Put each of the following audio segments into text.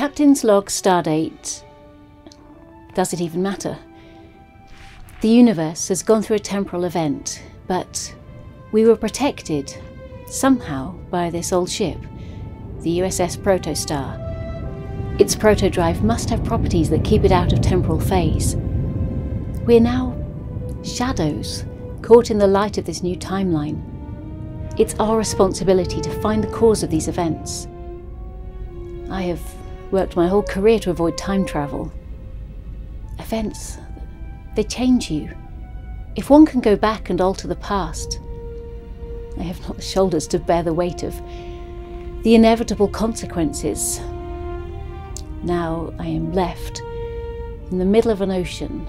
Captain's log stardate. Does it even matter? The universe has gone through a temporal event, but we were protected, somehow, by this old ship, the USS Protostar. Its protodrive must have properties that keep it out of temporal phase. We're now shadows, caught in the light of this new timeline. It's our responsibility to find the cause of these events. I have worked my whole career to avoid time travel. Events, they change you. If one can go back and alter the past, I have not the shoulders to bear the weight of the inevitable consequences. Now I am left in the middle of an ocean,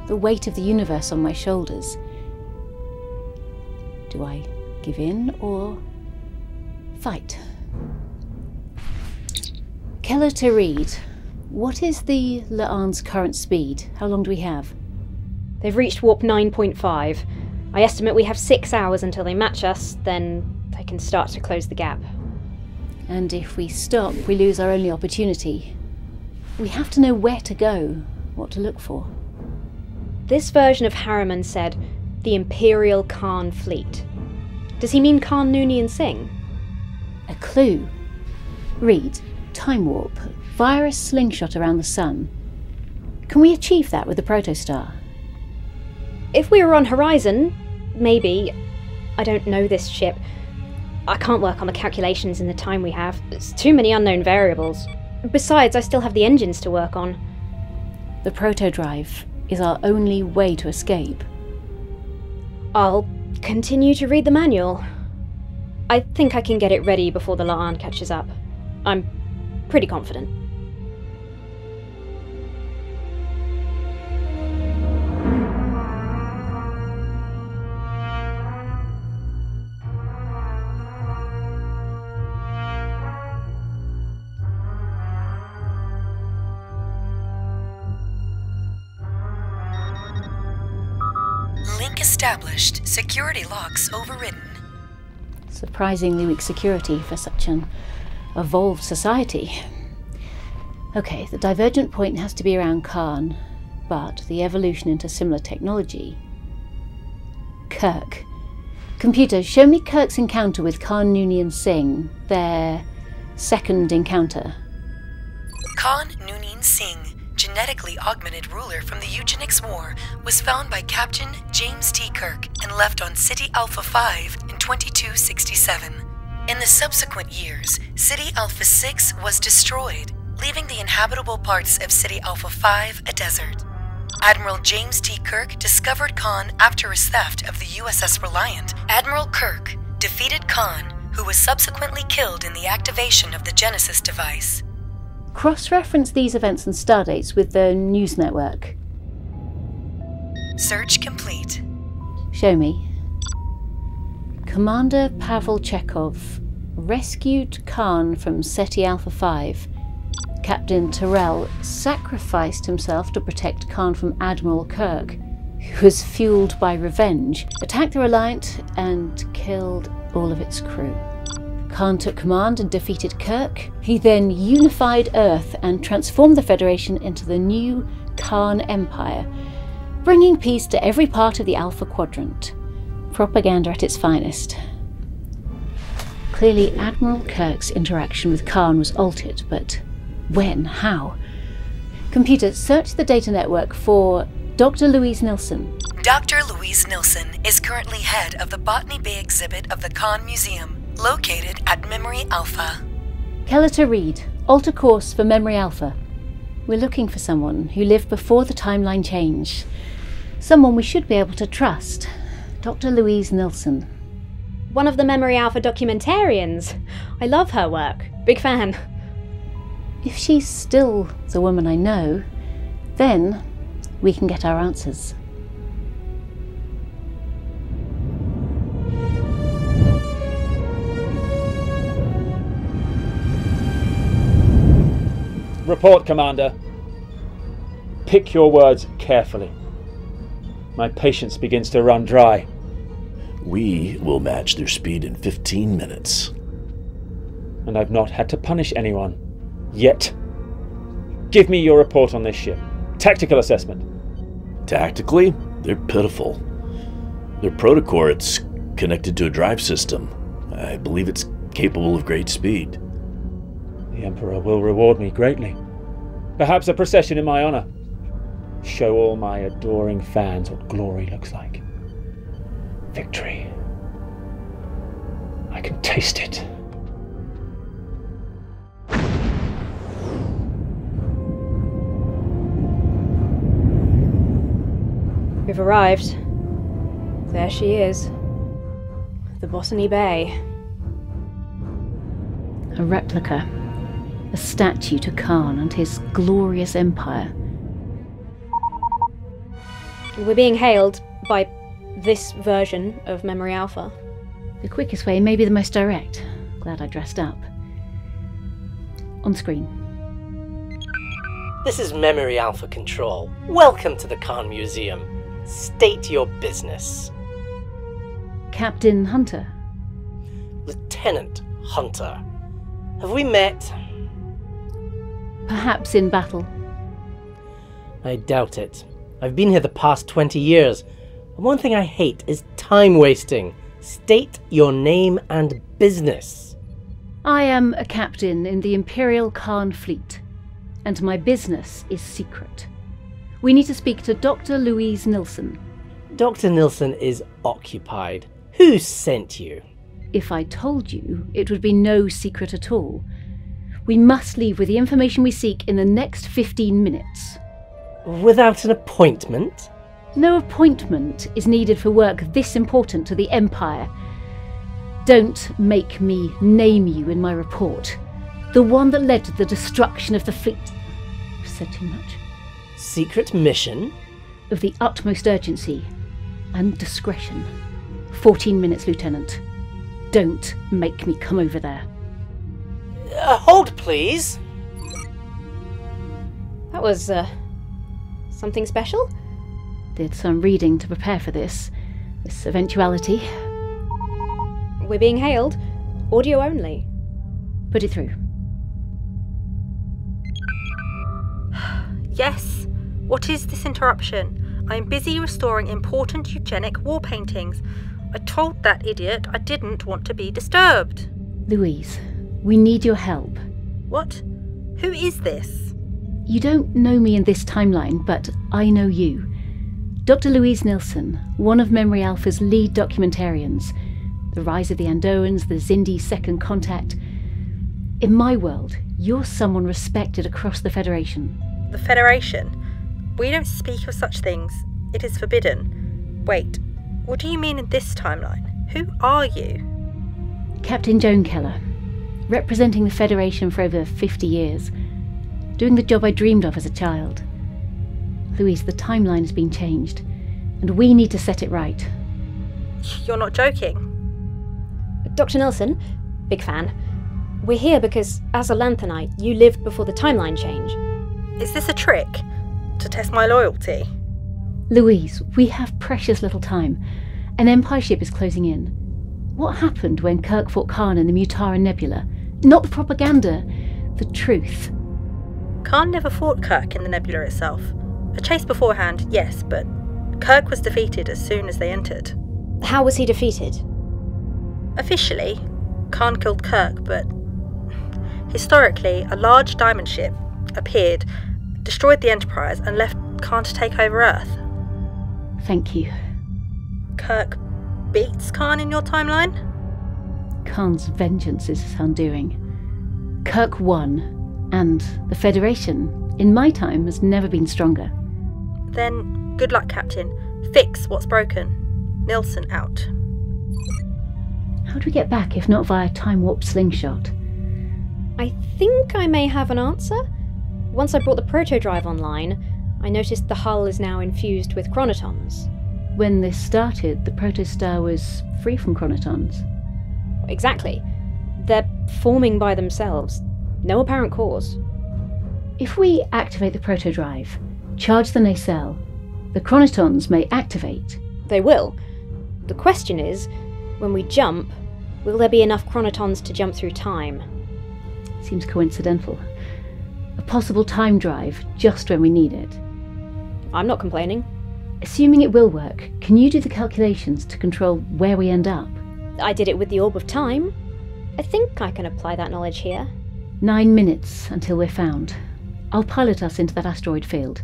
the weight of the universe on my shoulders. Do I give in or fight? Keller Lt Reed, what is the La'an's current speed? How long do we have? They've reached warp 9.5. I estimate we have 6 hours until they match us, then they can start to close the gap. And if we stop, we lose our only opportunity. We have to know where to go, what to look for. This version of Harriman said, the Imperial Khan Fleet. Does he mean Khan Noonien Singh? A clue. Reed, time warp, via a slingshot around the sun. Can we achieve that with the Protostar? If we were on Horizon, maybe. I don't know this ship. I can't work on the calculations in the time we have. There's too many unknown variables. Besides, I still have the engines to work on. The protodrive is our only way to escape. I'll continue to read the manual. I think I can get it ready before the La'an catches up. I'm pretty confident. Link established. Security locks overridden. Surprisingly weak security for such an evolved society. Okay, the divergent point has to be around Khan, but the evolution into similar technology. Kirk. Computer, show me Kirk's encounter with Khan Noonien Singh, their second encounter. Khan Noonien Singh, genetically augmented ruler from the Eugenics War, was found by Captain James T. Kirk and left on City Alpha 5 in 2267. In the subsequent years, City Alpha 6 was destroyed, leaving the inhabitable parts of City Alpha 5 a desert. Admiral James T. Kirk discovered Khan after his theft of the USS Reliant. Admiral Kirk defeated Khan, who was subsequently killed in the activation of the Genesis device. Cross-reference these events and stardates with the news network. Search complete. Show me. Commander Pavel Chekhov rescued Khan from SETI Alpha 5. Captain Terrell sacrificed himself to protect Khan from Admiral Kirk, who was fueled by revenge, attacked the Reliant and killed all of its crew. Khan took command and defeated Kirk. He then unified Earth and transformed the Federation into the new Khan Empire, bringing peace to every part of the Alpha Quadrant. Propaganda at its finest. Clearly, Admiral Kirk's interaction with Khan was altered, but when? How? Computer, search the data network for Dr. Louise Nilson. Dr. Louise Nilson is currently head of the Botany Bay exhibit of the Khan Museum, located at Memory Alpha. Keller Lt Reed, alter course for Memory Alpha. We're looking for someone who lived before the timeline change. Someone we should be able to trust. Dr. Louise Nilson. One of the Memory Alpha documentarians. I love her work. Big fan. If she's still the woman I know, then we can get our answers. Report, Commander. Pick your words carefully. My patience begins to run dry. We will match their speed in 15 minutes. And I've not had to punish anyone. Yet. Give me your report on this ship. Tactical assessment. Tactically, they're pitiful. Their protocore, it's connected to a drive system. I believe it's capable of great speed. The Emperor will reward me greatly. Perhaps a procession in my honor. Show all my adoring fans what glory looks like. Victory. I can taste it. We've arrived. There she is. The Botany Bay. A replica. A statue to Khan and his glorious empire. We're being hailed by this version of Memory Alpha. The quickest way may be the most direct. Glad I dressed up. On screen. This is Memory Alpha Control. Welcome to the Khan Museum. State your business. Captain Hunter. Lieutenant Hunter. Have we met? Perhaps in battle. I doubt it. I've been here the past 20 years, and one thing I hate is time wasting. State your name and business. I am a captain in the Imperial Khan fleet, and my business is secret. We need to speak to Dr. Louise Nilson. Dr. Nilson is occupied. Who sent you? If I told you, it would be no secret at all. We must leave with the information we seek in the next 15 minutes. Without an appointment? No appointment is needed for work this important to the Empire. Don't make me name you in my report. The one that led to the destruction of the fleet. I've said too much. Secret mission? Of the utmost urgency and discretion. 14 minutes, Lieutenant. Don't make me come over there. Hold, please. That was, something special? Did some reading to prepare for this eventuality. We're being hailed. Audio only. Put it through. Yes. What is this interruption? I am busy restoring important eugenic war paintings. I told that idiot I didn't want to be disturbed. Louise, we need your help. What? Who is this? You don't know me in this timeline, but I know you. Dr. Louise Nilson, one of Memory Alpha's lead documentarians. The rise of the Andoans, the Xindi Second Contact. In my world, you're someone respected across the Federation. The Federation? We don't speak of such things. It is forbidden. Wait, what do you mean in this timeline? Who are you? Captain Joan Keller, representing the Federation for over 50 years. Doing the job I dreamed of as a child. Louise, the timeline has been changed, and we need to set it right. You're not joking? Dr. Nilson, big fan. We're here because, as a Lanthanite, you lived before the timeline change. Is this a trick? To test my loyalty? Louise, we have precious little time. An Empire ship is closing in. What happened when Kirk fought Khan in the Mutara Nebula? Not the propaganda, the truth. Khan never fought Kirk in the nebula itself. A chase beforehand, yes, but Kirk was defeated as soon as they entered. How was he defeated? Officially, Khan killed Kirk, but historically, a large diamond ship appeared, destroyed the Enterprise, and left Khan to take over Earth. Thank you. Kirk beats Khan in your timeline? Khan's vengeance is his undoing. Kirk won, and the Federation, in my time, has never been stronger. Then, good luck, Captain. Fix what's broken. Nilson out. How do we get back if not via time warp slingshot? I think I may have an answer. Once I brought the proto-drive online, I noticed the hull is now infused with chronotons. When this started, the protostar was free from chronotons. Exactly. They're forming by themselves. No apparent cause. If we activate the proto-drive, charge the nacelle, the chronotons may activate. They will. The question is, when we jump, will there be enough chronotons to jump through time? Seems coincidental. A possible time drive, just when we need it. I'm not complaining. Assuming it will work, can you do the calculations to control where we end up? I did it with the Orb of Time. I think I can apply that knowledge here. 9 minutes until we're found. I'll pilot us into that asteroid field.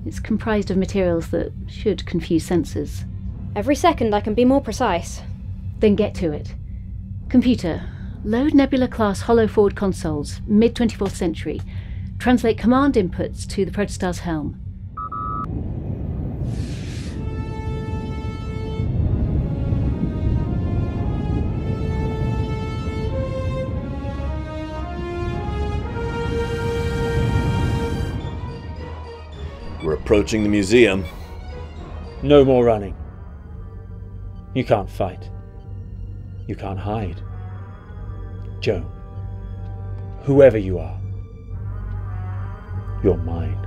It's comprised of materials that should confuse sensors. Every second I can be more precise. Then get to it. Computer, load Nebula-class hollow forward consoles, mid-24th century. Translate command inputs to the Protostar's helm. We're approaching the museum. No more running. You can't fight. You can't hide. Joan, whoever you are, you're mine.